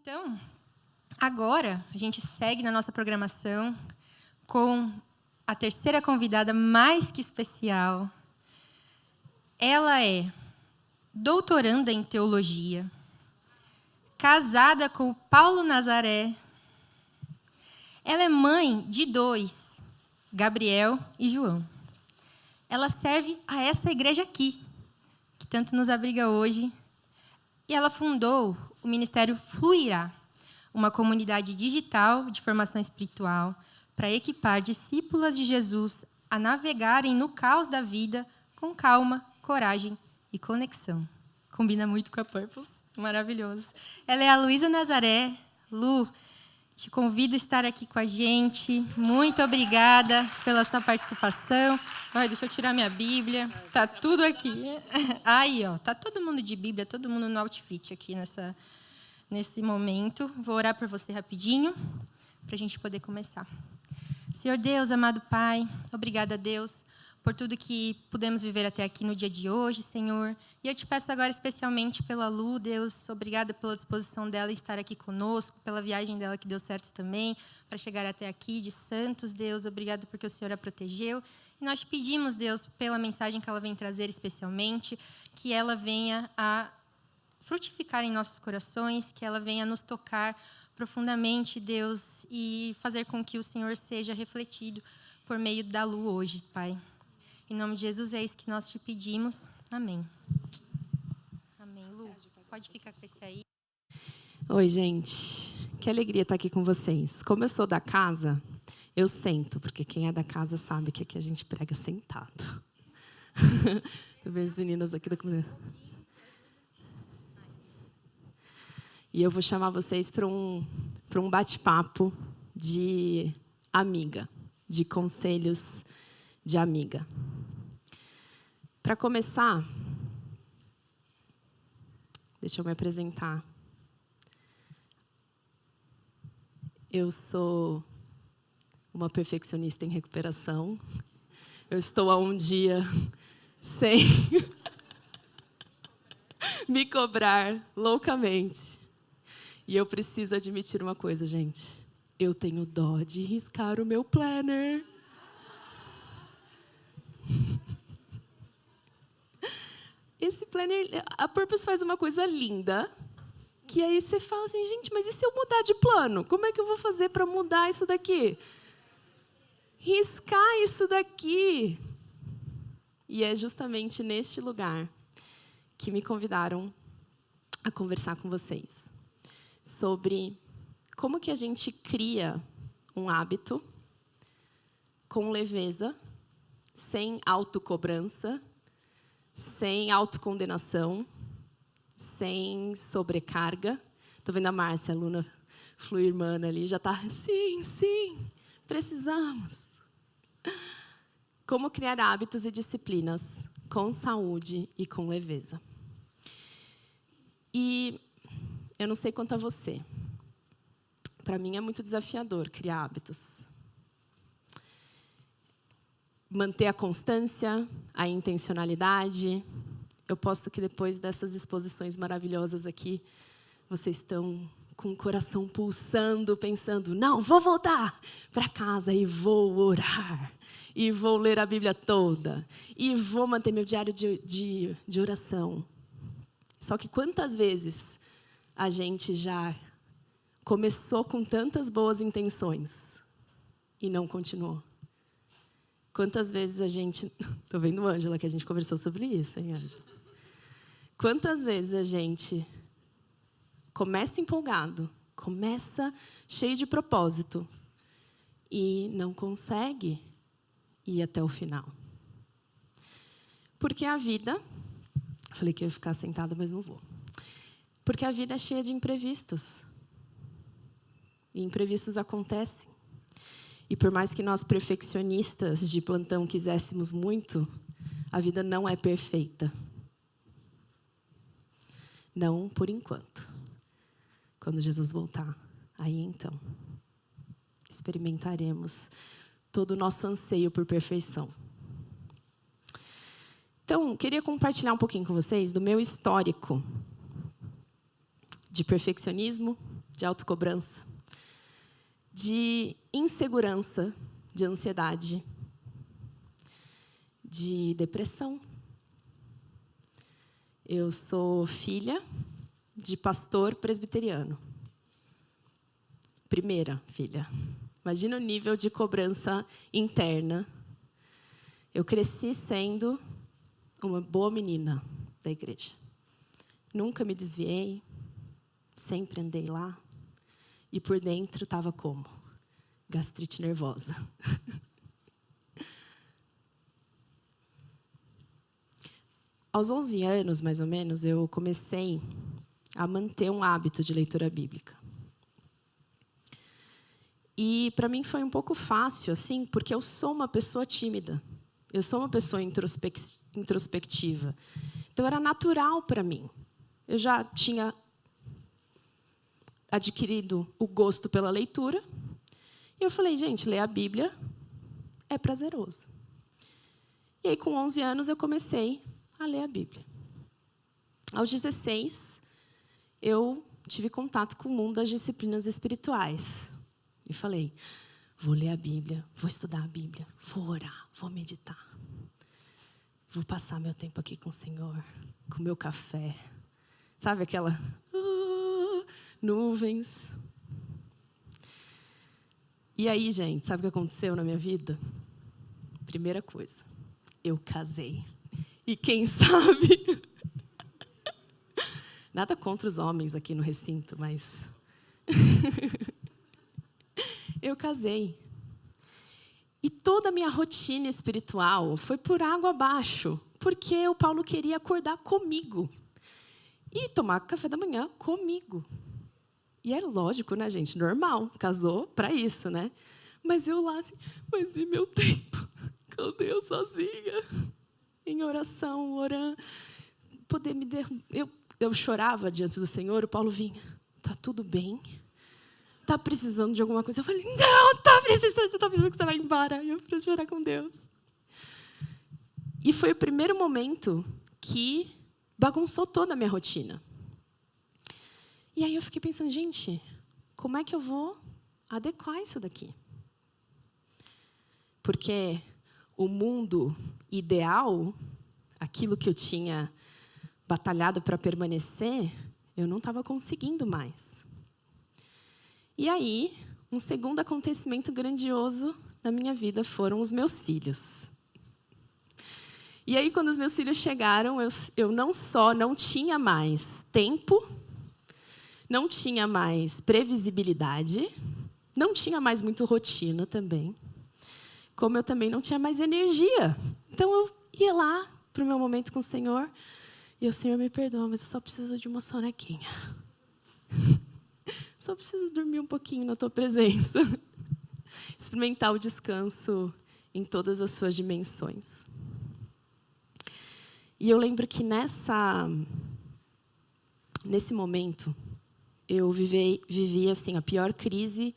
Então, agora a gente segue na nossa programação com a terceira convidada mais que especial. Ela é doutoranda em teologia, casada com o Paulo Nazaré. Ela é mãe de 2, Gabriel e João. Ela serve a essa igreja aqui, que tanto nos abriga hoje. E ela fundou o Ministério Fluirá, uma comunidade digital de formação espiritual para equipar discípulas de Jesus a navegarem no caos da vida com calma, coragem e conexão. Combina muito com a Purpose, maravilhoso. Ela é a Luísa Nazaré. Lu, te convido a estar aqui com a gente. Muito obrigada pela sua participação. Ai, deixa eu tirar minha Bíblia. Tá tudo aqui. Aí, ó, tá todo mundo de Bíblia, todo mundo no outfit aqui nesse momento. Vou orar por você rapidinho, para a gente poder começar. Senhor Deus, amado Pai, obrigada, Deus, por tudo que pudemos viver até aqui no dia de hoje, Senhor. E eu te peço agora especialmente pela Lu, Deus, obrigada pela disposição dela em estar aqui conosco, pela viagem dela que deu certo também, para chegar até aqui de Santos, Deus. Obrigada porque o Senhor a protegeu. E nós te pedimos, Deus, pela mensagem que ela vem trazer especialmente, que ela venha a frutificar em nossos corações, que ela venha nos tocar profundamente, Deus, e fazer com que o Senhor seja refletido por meio da Lu hoje, Pai. Em nome de Jesus, é isso que nós te pedimos. Amém. Amém. Lu, pode ficar com esse aí. Oi, gente. Que alegria estar aqui com vocês. Como eu sou da casa, eu sento, porque quem é da casa sabe que aqui a gente prega sentado. Também os meninos aqui da comunidade. E eu vou chamar vocês para um bate-papo de amiga, de conselhos de amiga. Para começar, deixa eu me apresentar. Eu sou uma perfeccionista em recuperação. Eu estou há um dia sem me cobrar loucamente. E eu preciso admitir uma coisa, gente. Eu tenho dó de riscar o meu planner. Esse planner, a Purpose faz uma coisa linda, que aí você fala assim, gente, mas e se eu mudar de plano? Como é que eu vou fazer para mudar isso daqui? Riscar isso daqui. E é justamente neste lugar que me convidaram a conversar com vocês sobre como que a gente cria um hábito com leveza, sem autocobrança, sem autocondenação, sem sobrecarga. Estou vendo a Márcia, a aluna fluirmana ali, já está, sim, precisamos. Como criar hábitos e disciplinas com saúde e com leveza. E eu não sei quanto a você. Para mim é muito desafiador criar hábitos. Manter a constância, a intencionalidade. Eu posto que depois dessas exposições maravilhosas aqui, vocês estão com o coração pulsando, pensando, não, vou voltar para casa e vou orar. E vou ler a Bíblia toda. E vou manter meu diário de oração. Só que quantas vezes a gente já começou com tantas boas intenções e não continuou? Quantas vezes a gente... Estou vendo a Ângela, que a gente conversou sobre isso, hein, Ângela? Quantas vezes a gente começa empolgado, começa cheio de propósito e não consegue ir até o final? Porque a vida... Falei que eu ia ficar sentada, mas não vou. Porque a vida é cheia de imprevistos. E imprevistos acontecem. E por mais que nós, perfeccionistas de plantão, quiséssemos muito, a vida não é perfeita. Não por enquanto. Quando Jesus voltar, aí então, experimentaremos todo o nosso anseio por perfeição. Então, queria compartilhar um pouquinho com vocês do meu histórico de perfeccionismo de autocobrança, de insegurança, de ansiedade, de depressão. Eu sou filha de pastor presbiteriano. Primeira filha. Imagina o nível de cobrança interna. Eu cresci sendo uma boa menina da igreja. Nunca me desviei, sempre andei lá. E por dentro estava como? Gastrite nervosa. Aos 11 anos, mais ou menos, eu comecei a manter um hábito de leitura bíblica. E para mim foi um pouco fácil, assim, porque eu sou uma pessoa tímida. Eu sou uma pessoa introspectiva. Então era natural para mim. Eu já tinha adquirido o gosto pela leitura. E eu falei, gente, ler a Bíblia é prazeroso. E aí, com 11 anos, eu comecei a ler a Bíblia. Aos 16, eu tive contato com o mundo das disciplinas espirituais. E falei, vou ler a Bíblia, vou estudar a Bíblia, vou orar, vou meditar. Vou passar meu tempo aqui com o Senhor, com o meu café. Sabe aquela... nuvens. E aí, gente, sabe o que aconteceu na minha vida? Primeira coisa, eu casei. E quem sabe... Nada contra os homens aqui no recinto, mas... eu casei. E toda a minha rotina espiritual foi por água abaixo, porque o Paulo queria acordar comigo. E tomar café da manhã comigo. E era lógico, né, gente? Normal. Casou para isso, né? Mas eu lá, assim, mas e meu tempo? Com Deus sozinha. Em oração, orando. Poder me eu chorava diante do Senhor, o Paulo vinha. Tá tudo bem? Tá precisando de alguma coisa? Eu falei, não, tá precisando que você vai embora. Eu fui chorar com Deus. E foi o primeiro momento que bagunçou toda a minha rotina. E aí eu fiquei pensando, gente, como é que eu vou adequar isso daqui? Porque o mundo ideal, aquilo que eu tinha batalhado para permanecer, eu não estava conseguindo mais. E aí, um segundo acontecimento grandioso na minha vida foram os meus filhos. E aí, quando os meus filhos chegaram, eu não só não tinha mais tempo, não tinha mais previsibilidade, não tinha mais muito rotina também, como eu também não tinha mais energia. Então, eu ia lá para o meu momento com o Senhor, e o Senhor me perdoa, mas eu só preciso de uma sonequinha. Só preciso dormir um pouquinho na tua presença. Experimentar o descanso em todas as suas dimensões. E eu lembro que nesse momento, eu vivi assim, a pior crise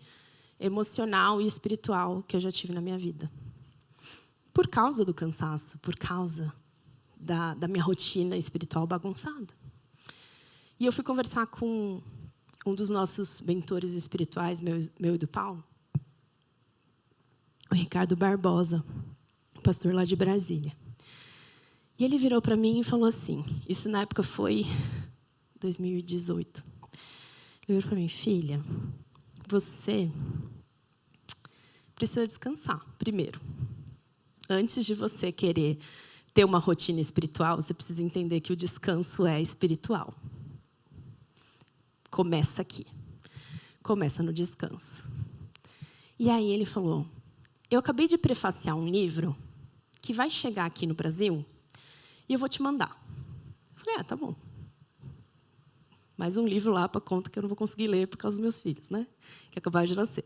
emocional e espiritual que eu já tive na minha vida. Por causa do cansaço, por causa da minha rotina espiritual bagunçada. E eu fui conversar com um dos nossos mentores espirituais, meu e do Paulo, o Ricardo Barbosa, pastor lá de Brasília. E ele virou para mim e falou assim, isso na época foi 2018. Ele virou para mim, filha, você precisa descansar, primeiro. Antes de você querer ter uma rotina espiritual, você precisa entender que o descanso é espiritual. Começa aqui. Começa no descanso. E aí ele falou, eu acabei de prefaciar um livro que vai chegar aqui no Brasil e eu vou te mandar. Eu falei, tá bom. Mais um livro lá para conta que eu não vou conseguir ler por causa dos meus filhos, né? Que acabaram de nascer.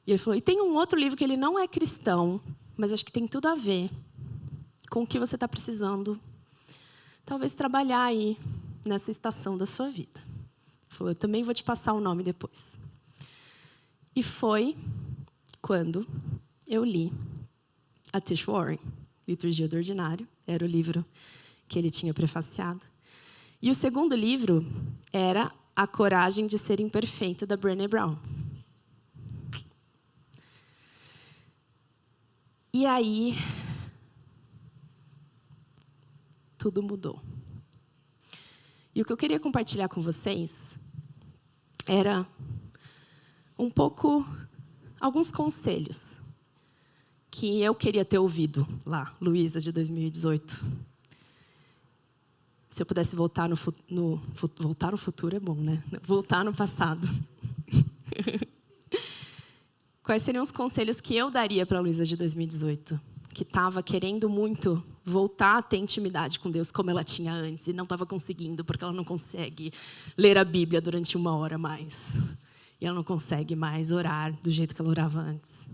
E ele falou, e tem um outro livro que ele não é cristão, mas acho que tem tudo a ver com o que você está precisando, talvez trabalhar aí nessa estação da sua vida. Ele falou, eu também vou te passar o nome depois. E foi quando eu li a Tish Warren, Liturgia do Ordinário, era o livro que ele tinha prefaciado. E o segundo livro era A Coragem de Ser Imperfeito, da Brené Brown. E aí, tudo mudou. E o que eu queria compartilhar com vocês era um pouco, alguns conselhos que eu queria ter ouvido lá, Luísa, de 2018. Se eu pudesse voltar voltar no futuro é bom, né? Voltar no passado. Quais seriam os conselhos que eu daria para a Luísa de 2018? Que estava querendo muito voltar a ter intimidade com Deus como ela tinha antes e não estava conseguindo, porque ela não consegue ler a Bíblia durante 1 hora mais. E ela não consegue mais orar do jeito que ela orava antes.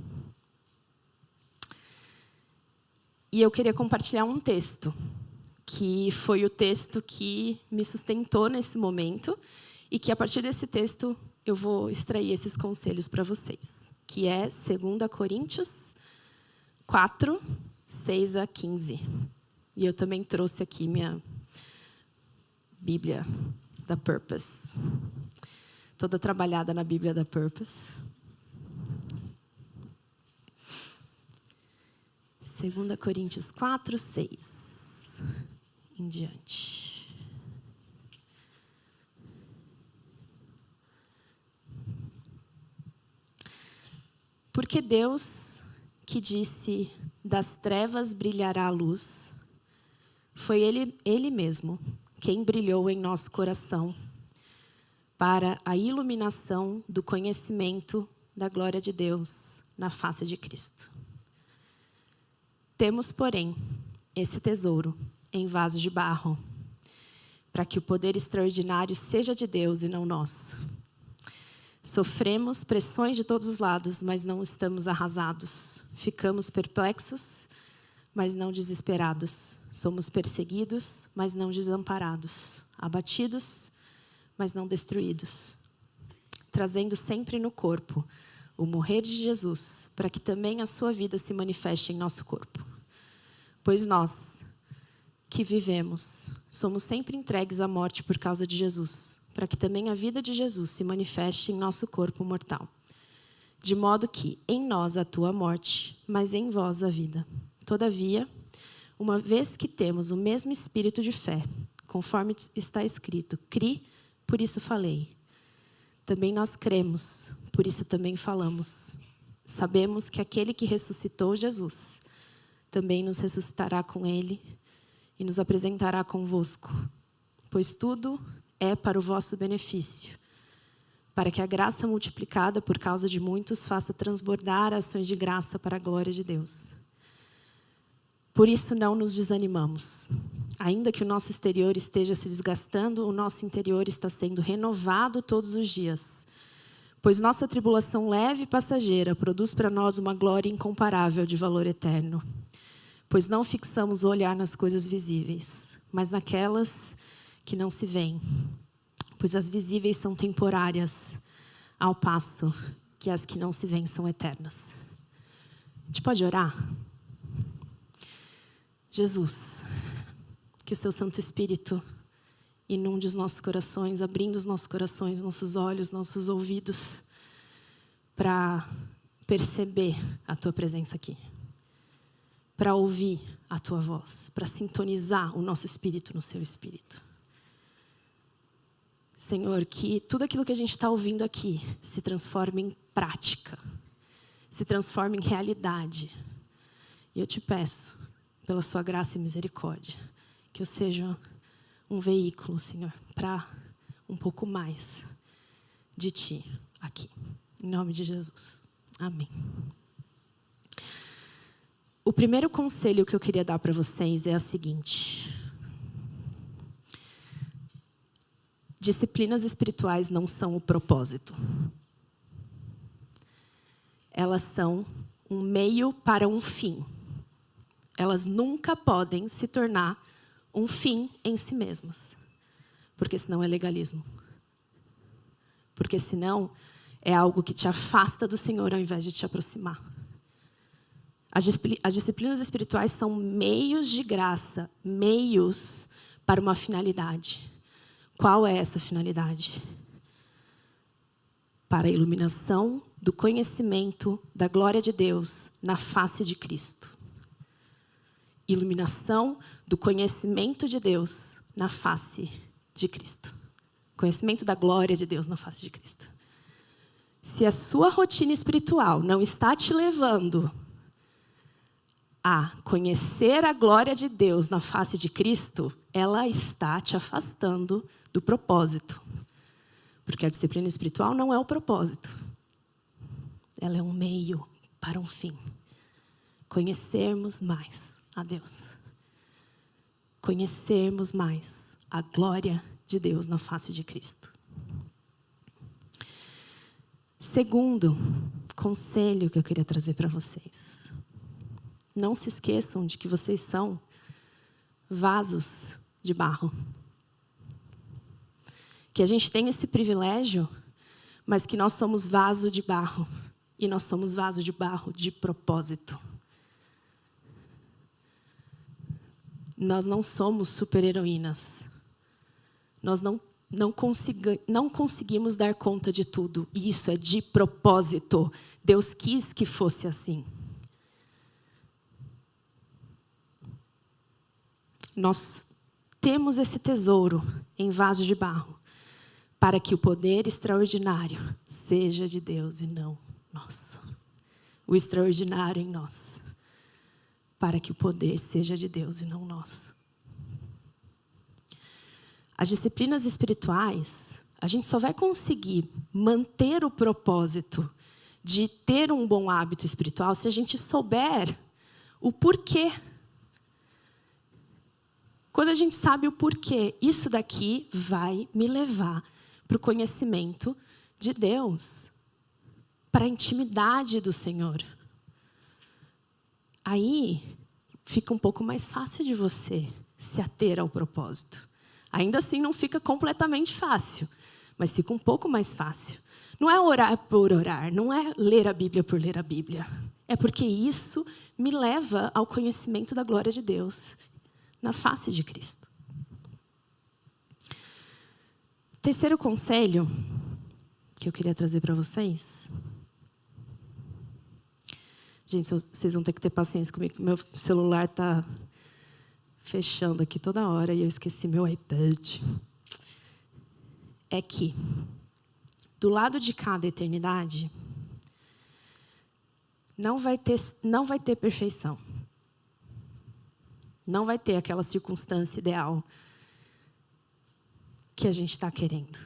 E eu queria compartilhar um texto, que foi o texto que me sustentou nesse momento e que, a partir desse texto, eu vou extrair esses conselhos para vocês, que é 2 Coríntios 4, 6 a 15. E eu também trouxe aqui minha Bíblia da Purpose. Toda trabalhada na Bíblia da Purpose. 2 Coríntios 4, 6. Em diante. Porque Deus, que disse, das trevas brilhará a luz, foi Ele mesmo quem brilhou em nosso coração para a iluminação do conhecimento da glória de Deus na face de Cristo. Temos, porém, esse tesouro em vaso de barro, para que o poder extraordinário seja de Deus e não nosso. Sofremos pressões de todos os lados, mas não estamos arrasados. Ficamos perplexos, mas não desesperados. Somos perseguidos, mas não desamparados. Abatidos, mas não destruídos. Trazendo sempre no corpo o morrer de Jesus, para que também a sua vida se manifeste em nosso corpo. Pois nós, que vivemos, somos sempre entregues à morte por causa de Jesus, para que também a vida de Jesus se manifeste em nosso corpo mortal. De modo que em nós atua a morte, mas em vós a vida. Todavia, uma vez que temos o mesmo espírito de fé, conforme está escrito, cri, por isso falei. Também nós cremos, por isso também falamos. Sabemos que aquele que ressuscitou Jesus também nos ressuscitará com ele e nos apresentará convosco, pois tudo é para o vosso benefício, para que a graça multiplicada por causa de muitos faça transbordar ações de graça para a glória de Deus. Por isso não nos desanimamos. Ainda que o nosso exterior esteja se desgastando, o nosso interior está sendo renovado todos os dias. Pois nossa tribulação leve e passageira produz para nós uma glória incomparável de valor eterno. Pois não fixamos o olhar nas coisas visíveis, mas naquelas que não se veem. Pois as visíveis são temporárias, ao passo que as que não se veem são eternas. A gente pode orar? Jesus, que o seu Santo Espírito inunde os nossos corações, abrindo os nossos corações, nossos olhos, nossos ouvidos, para perceber a tua presença aqui, para ouvir a tua voz, para sintonizar o nosso espírito no seu espírito. Senhor, que tudo aquilo que a gente está ouvindo aqui se transforme em prática, se transforme em realidade. E eu te peço, pela sua graça e misericórdia, que eu seja um veículo, Senhor, para um pouco mais de Ti aqui. Em nome de Jesus. Amém. O primeiro conselho que eu queria dar para vocês é o seguinte. Disciplinas espirituais não são o propósito. Elas são um meio para um fim. Elas nunca podem se tornar um fim em si mesmas. Porque senão é legalismo. Porque senão é algo que te afasta do Senhor ao invés de te aproximar. As disciplinas espirituais são meios de graça, meios para uma finalidade. Qual é essa finalidade? para a iluminação do conhecimento da glória de Deus na face de Cristo. Iluminação do conhecimento de Deus na face de Cristo. Conhecimento da glória de Deus na face de Cristo. Se a sua rotina espiritual não está te levando a conhecer a glória de Deus na face de Cristo, ela está te afastando do propósito. Porque a disciplina espiritual não é o propósito. Ela é um meio para um fim. Conhecermos mais a Deus. Conhecermos mais a glória de Deus na face de Cristo. Segundo conselho que eu queria trazer para vocês. Não se esqueçam de que vocês são vasos de barro. Que a gente tem esse privilégio, mas que nós somos vaso de barro. E nós somos vaso de barro de propósito. Nós não somos super-heroínas. Nós não conseguimos dar conta de tudo. E isso é de propósito. Deus quis que fosse assim. Nós temos esse tesouro em vaso de barro, para que o poder extraordinário seja de Deus e não nosso. O extraordinário em nós, para que o poder seja de Deus e não nosso. As disciplinas espirituais, a gente só vai conseguir manter o propósito de ter um bom hábito espiritual se a gente souber o porquê. Quando a gente sabe o porquê, isso daqui vai me levar para o conhecimento de Deus, para a intimidade do Senhor. Aí fica um pouco mais fácil de você se ater ao propósito. Ainda assim não fica completamente fácil, mas fica um pouco mais fácil. Não é orar por orar, não é ler a Bíblia por ler a Bíblia. É porque isso me leva ao conhecimento da glória de Deus na face de Cristo. Terceiro conselho que eu queria trazer para vocês. Gente, vocês vão ter que ter paciência comigo, que meu celular está fechando aqui toda hora e eu esqueci meu iPad. É que, do lado de cada eternidade, não vai ter perfeição. Não vai ter aquela circunstância ideal que a gente está querendo.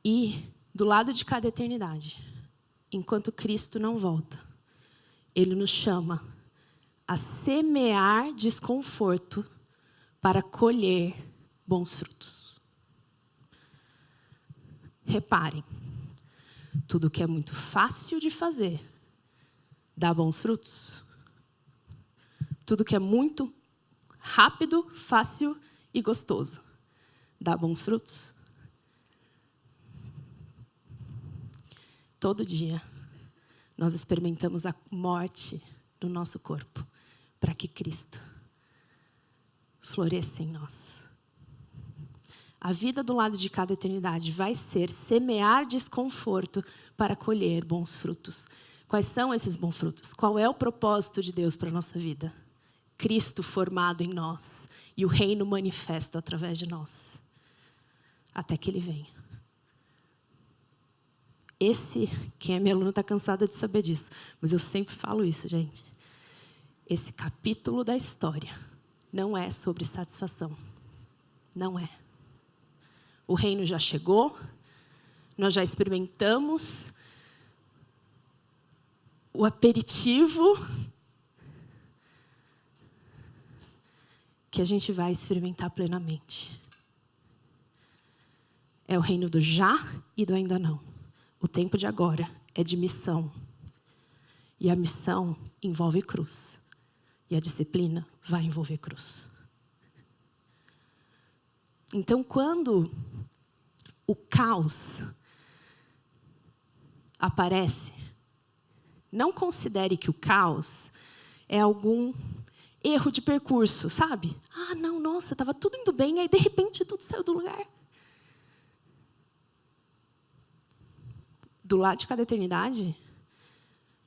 E, do lado de cada eternidade, enquanto Cristo não volta, Ele nos chama a semear desconforto para colher bons frutos. Reparem, tudo que é muito fácil de fazer dá bons frutos. Tudo que é muito rápido, fácil e gostoso dá bons frutos. Todo dia nós experimentamos a morte do nosso corpo para que Cristo floresça em nós. A vida do lado de cada eternidade vai ser semear desconforto para colher bons frutos. Quais são esses bons frutos? Qual é o propósito de Deus para a nossa vida? Cristo formado em nós e o reino manifesto através de nós, até que Ele venha. Quem é minha aluna está cansada de saber disso, mas eu sempre falo isso, gente. Esse capítulo da história não é sobre satisfação. Não é. O reino já chegou, nós já experimentamos o aperitivo que a gente vai experimentar plenamente. É o reino do já e do ainda não. O tempo de agora é de missão. E a missão envolve cruz. E a disciplina vai envolver cruz. Então, quando o caos aparece, não considere que o caos é algum erro de percurso, sabe? Ah, não, nossa, estava tudo indo bem, aí de repente tudo saiu do lugar. do lado de cada eternidade,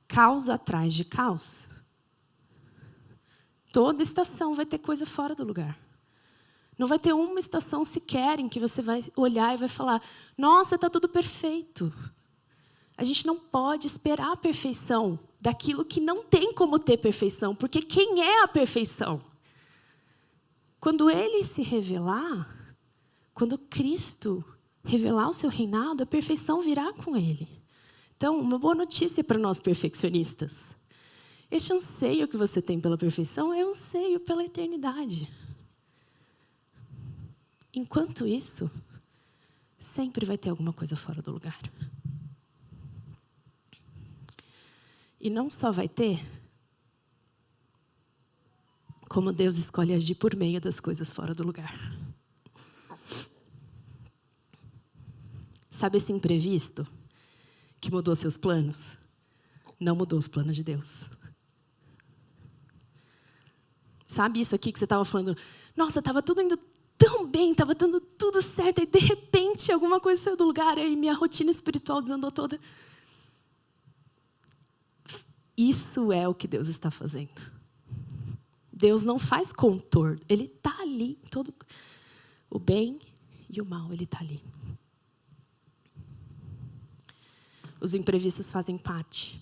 caos atrás de caos. Toda estação vai ter coisa fora do lugar. Não vai ter uma estação sequer em que você vai olhar e vai falar: nossa, está tudo perfeito. A gente não pode esperar a perfeição daquilo que não tem como ter perfeição, porque quem é a perfeição? Quando Ele se revelar, quando Cristo revelar o seu reinado, a perfeição virá com Ele. Então, uma boa notícia para nós perfeccionistas. Este anseio que você tem pela perfeição é um anseio pela eternidade. Enquanto isso, sempre vai ter alguma coisa fora do lugar. E não só vai ter, como Deus escolhe agir por meio das coisas fora do lugar. Sabe esse imprevisto que mudou seus planos? Não mudou os planos de Deus. Sabe isso aqui que você estava falando? Nossa, estava tudo indo tão bem, estava dando tudo certo, e de repente alguma coisa saiu do lugar, e minha rotina espiritual desandou toda. Isso é o que Deus está fazendo. Deus não faz contorno, Ele está ali, todo o bem e o mal, Ele está ali. Os imprevistos fazem parte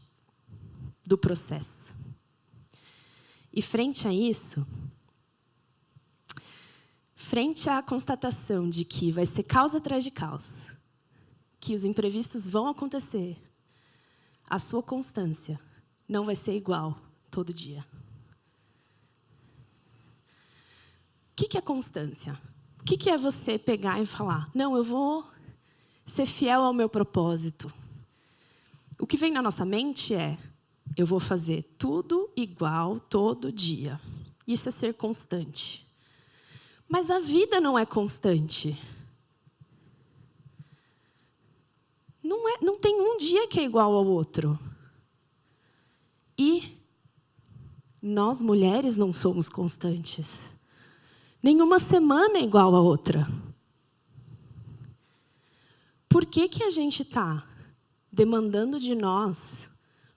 do processo. E frente a isso, frente à constatação de que vai ser caos atrás de caos, que os imprevistos vão acontecer, a sua constância não vai ser igual todo dia. O que é constância? O que é você pegar e falar: não, eu vou ser fiel ao meu propósito? O que vem na nossa mente é: eu vou fazer tudo igual todo dia. Isso é ser constante. Mas a vida não é constante. Não tem um dia que é igual ao outro. E nós, mulheres, não somos constantes. Nenhuma semana é igual à outra. Por que a gente está demandando de nós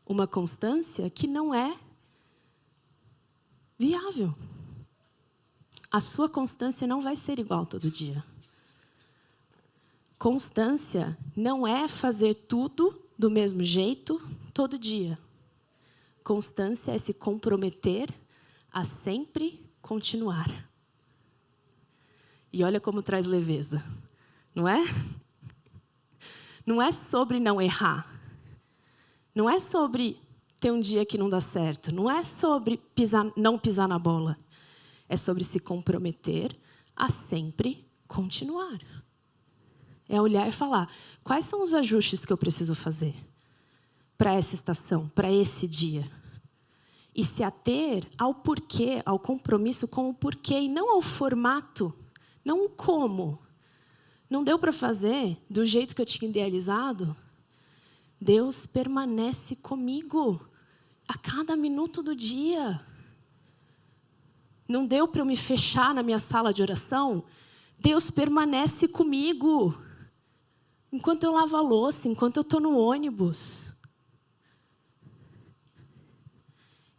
uma constância que não é viável? A sua constância não vai ser igual todo dia. Constância não é fazer tudo do mesmo jeito todo dia. Constância é se comprometer a sempre continuar. E olha como traz leveza, não é? Não é sobre não errar. Não é sobre ter um dia que não dá certo. Não é sobre não pisar na bola. É sobre se comprometer a sempre continuar. É olhar e falar: quais são os ajustes que eu preciso fazer para essa estação, para esse dia? E se ater ao porquê, ao compromisso com o porquê, e não ao formato, não o como. Não deu para fazer do jeito que eu tinha idealizado? Deus permanece comigo a cada minuto do dia. Não deu para eu me fechar na minha sala de oração? Deus permanece comigo enquanto eu lavo a louça, enquanto eu estou no ônibus.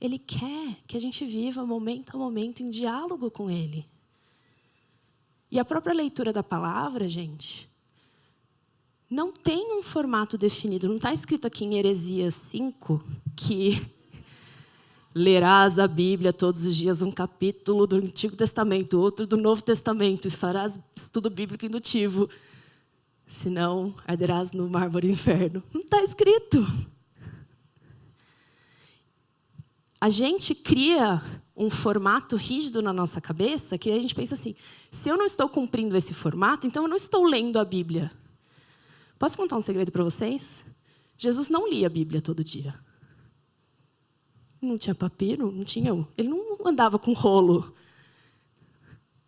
Ele quer que a gente viva momento a momento em diálogo com Ele. E a própria leitura da palavra, gente, não tem um formato definido. Não está escrito aqui em Heresias 5 que lerás a Bíblia todos os dias, um capítulo do Antigo Testamento, outro do Novo Testamento, e farás estudo bíblico indutivo, senão arderás no mármore do inferno. Não está escrito. A gente cria um formato rígido na nossa cabeça, que a gente pensa assim: se eu não estou cumprindo esse formato, então eu não estou lendo a Bíblia. Posso contar um segredo para vocês? Jesus não lia a Bíblia todo dia. Não tinha papiro, não tinha. Ele não andava com rolo.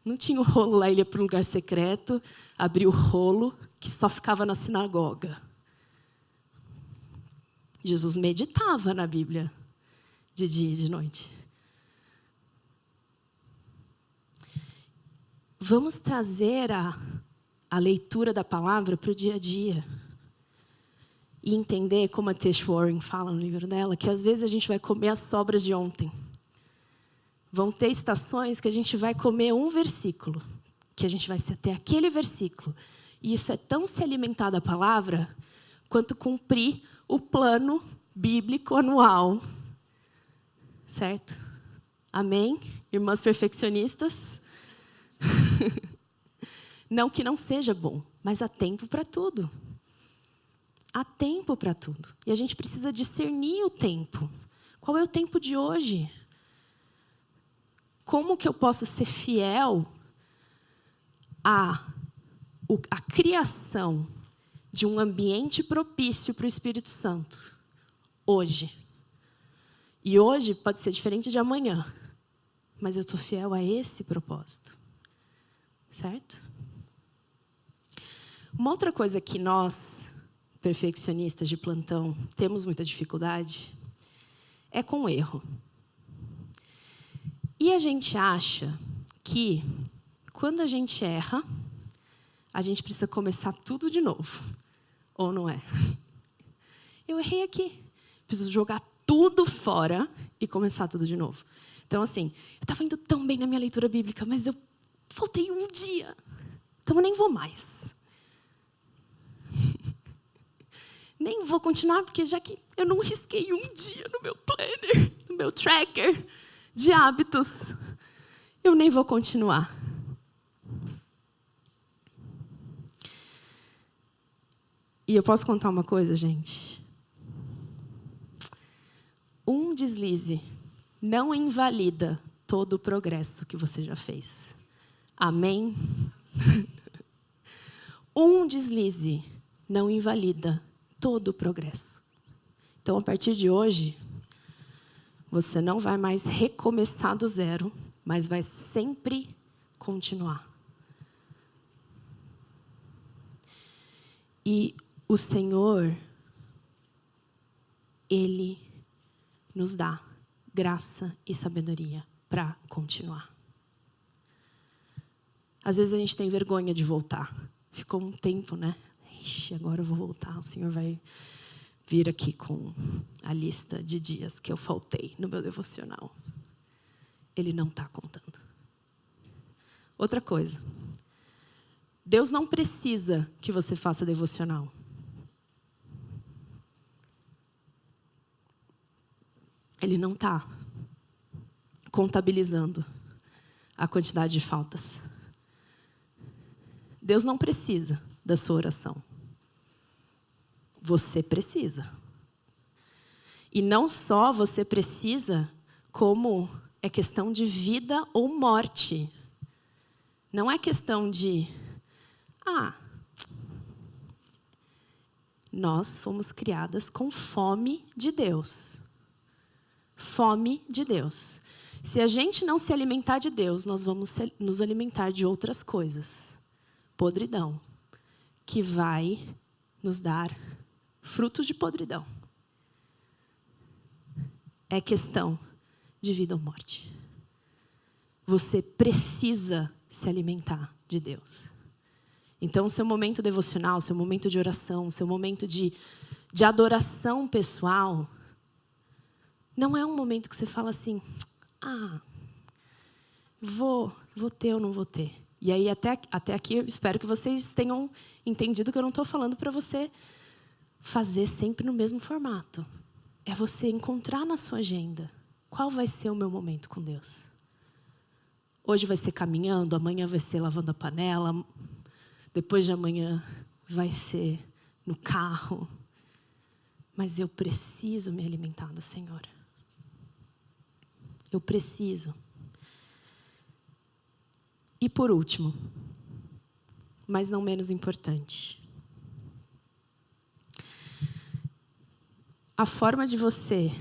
Não tinha o rolo lá, ele ia para o lugar secreto, abria o rolo, que só ficava na sinagoga. Jesus meditava na Bíblia, de dia e de noite. Vamos trazer a leitura da palavra para o dia a dia. e entender, como a Tish Warren fala no livro dela, que às vezes a gente vai comer as sobras de ontem. Vão ter estações que a gente vai comer um versículo, que a gente vai ser até aquele versículo. E isso é tão se alimentar da palavra, quanto cumprir o plano bíblico anual. Certo? Amém? Irmãs perfeccionistas? Não que não seja bom, mas há tempo para tudo. Há tempo para tudo. E a gente precisa discernir o tempo. Qual é o tempo de hoje? Como que eu posso ser fiel à criação de um ambiente propício para o Espírito Santo hoje? E hoje pode ser diferente de amanhã, mas eu estou fiel a esse propósito. Certo? Uma outra coisa que nós, perfeccionistas de plantão, temos muita dificuldade é com o erro. E a gente acha que, quando a gente erra, a gente precisa começar tudo de novo. Ou não é? Eu errei aqui. Preciso jogar tudo fora e começar tudo de novo. Então, assim, eu estava indo tão bem na minha leitura bíblica, mas eu faltei um dia. Então, eu nem vou mais. Nem vou continuar, porque já que eu não risquei um dia no meu planner, no meu tracker de hábitos, eu nem vou continuar. E eu posso contar uma coisa, gente? Um deslize não invalida todo o progresso que você já fez. Amém? Um deslize não invalida todo o progresso. Então, a partir de hoje, você não vai mais recomeçar do zero, mas vai sempre continuar. E o Senhor, Ele nos dá graça e sabedoria para continuar. Às vezes a gente tem vergonha de voltar. Ficou um tempo, né? Ixi, agora eu vou voltar. O Senhor vai vir aqui com a lista de dias que eu faltei no meu devocional. Ele não está contando. Outra coisa. Deus não precisa que você faça devocional. Ele não está contabilizando a quantidade de faltas. Deus não precisa da sua oração. Você precisa. E não só você precisa, como é questão de vida ou morte. Não é questão de... nós fomos criadas com fome de Deus. Fome de Deus. Se a gente não se alimentar de Deus, nós vamos nos alimentar de outras coisas. Podridão. Que vai nos dar frutos de podridão. É questão de vida ou morte. Você precisa se alimentar de Deus. Então, seu momento devocional, seu momento de oração, seu momento de adoração pessoal, não é um momento que você fala assim, vou ter ou não vou ter. E aí, até aqui, eu espero que vocês tenham entendido que eu não estou falando para você fazer sempre no mesmo formato. É você encontrar na sua agenda qual vai ser o meu momento com Deus. Hoje vai ser caminhando, amanhã vai ser lavando a panela, depois de amanhã vai ser no carro. Mas eu preciso me alimentar do Senhor. Eu preciso. E por último, mas não menos importante, a forma de você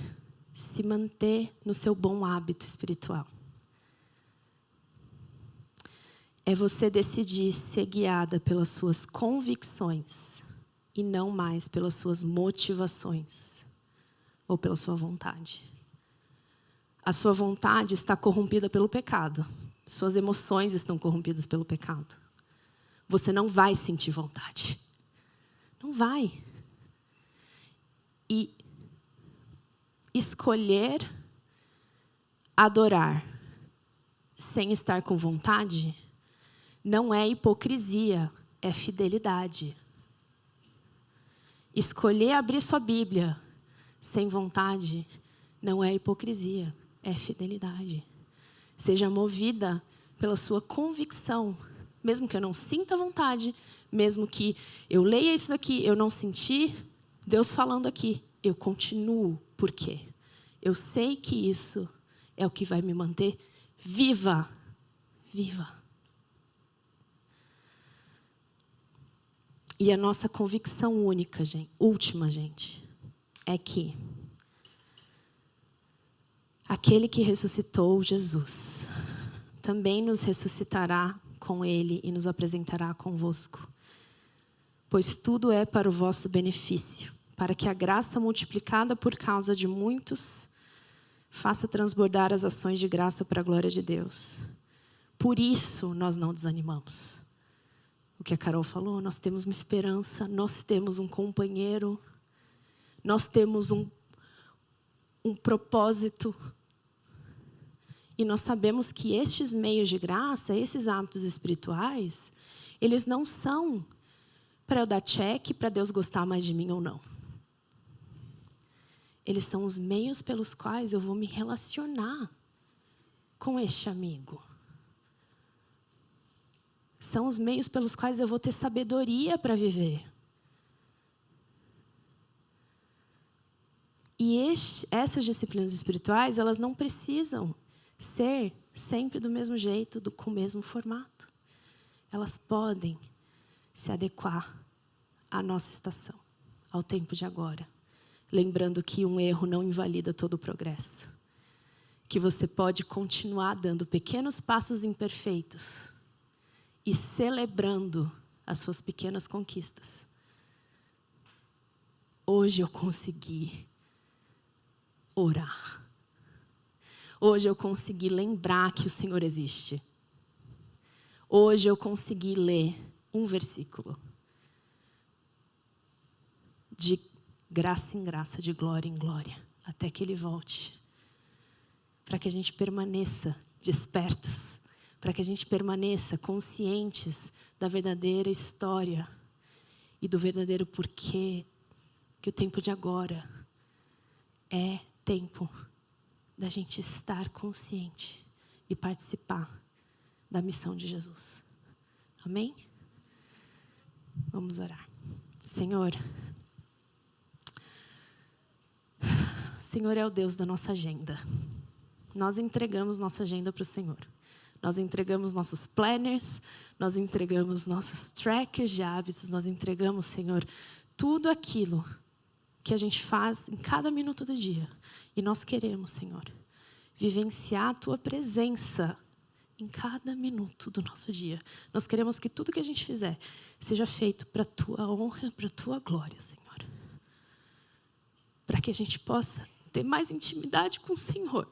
se manter no seu bom hábito espiritual é você decidir ser guiada pelas suas convicções e não mais pelas suas motivações ou pela sua vontade. A sua vontade está corrompida pelo pecado. Suas emoções estão corrompidas pelo pecado. Você não vai sentir vontade. Não vai. E escolher adorar sem estar com vontade não é hipocrisia, é fidelidade. Escolher abrir sua Bíblia sem vontade não é hipocrisia, é fidelidade. Seja movida pela sua convicção, mesmo que eu não sinta vontade, mesmo que eu leia isso daqui, eu não senti Deus falando aqui, eu continuo. Por quê? Eu sei que isso é o que vai me manter viva. Viva. E a nossa convicção única, última, gente, é que aquele que ressuscitou Jesus também nos ressuscitará com Ele e nos apresentará convosco. Pois tudo é para o vosso benefício, para que a graça multiplicada por causa de muitos faça transbordar as ações de graça para a glória de Deus. Por isso nós não desanimamos. O que a Carol falou, nós temos uma esperança, nós temos um companheiro, nós temos um propósito. E nós sabemos que estes meios de graça, esses hábitos espirituais, eles não são para eu dar check, para Deus gostar mais de mim ou não. Eles são os meios pelos quais eu vou me relacionar com este amigo. São os meios pelos quais eu vou ter sabedoria para viver. E essas disciplinas espirituais, elas não precisam ser sempre do mesmo jeito, com o mesmo formato. Elas podem se adequar à nossa estação, ao tempo de agora. Lembrando que um erro não invalida todo o progresso. Que você pode continuar dando pequenos passos imperfeitos e celebrando as suas pequenas conquistas. Hoje eu consegui orar. Hoje eu consegui lembrar que o Senhor existe. Hoje eu consegui ler um versículo. De graça em graça, de glória em glória, até que Ele volte. Para que a gente permaneça despertos, para que a gente permaneça conscientes da verdadeira história e do verdadeiro porquê, que o tempo de agora é tempo da gente estar consciente e participar da missão de Jesus. Amém? Vamos orar. Senhor, o Senhor é o Deus da nossa agenda. Nós entregamos nossa agenda para o Senhor. Nós entregamos nossos planners, nós entregamos nossos trackers de hábitos, nós entregamos, Senhor, tudo aquilo que a gente faz em cada minuto do dia. E nós queremos, Senhor, vivenciar a Tua presença em cada minuto do nosso dia. Nós queremos que tudo que a gente fizer seja feito para a Tua honra, para a Tua glória, Senhor. Para que a gente possa ter mais intimidade com o Senhor.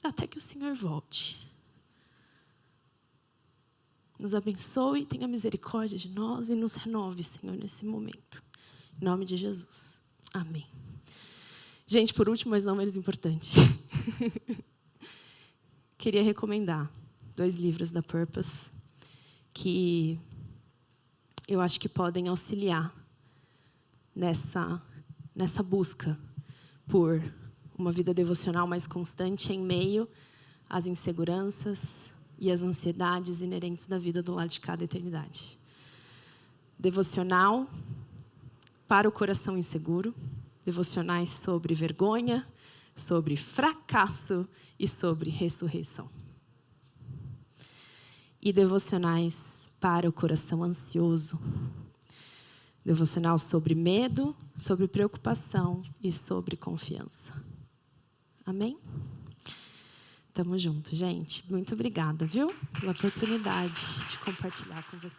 Até que o Senhor volte. Nos abençoe, tenha misericórdia de nós e nos renove, Senhor, nesse momento. Em nome de Jesus. Amém. Gente, por último, mas não menos importante. Queria recomendar 2 livros da Purpose que eu acho que podem auxiliar nessa busca por uma vida devocional mais constante em meio às inseguranças e às ansiedades inerentes da vida do lado de cada eternidade. Devocional para o coração inseguro, devocionais sobre vergonha, sobre fracasso e sobre ressurreição. E devocionais para o coração ansioso, devocional sobre medo, sobre preocupação e sobre confiança. Amém? Tamo junto, gente. Muito obrigada, viu? Pela oportunidade de compartilhar com você.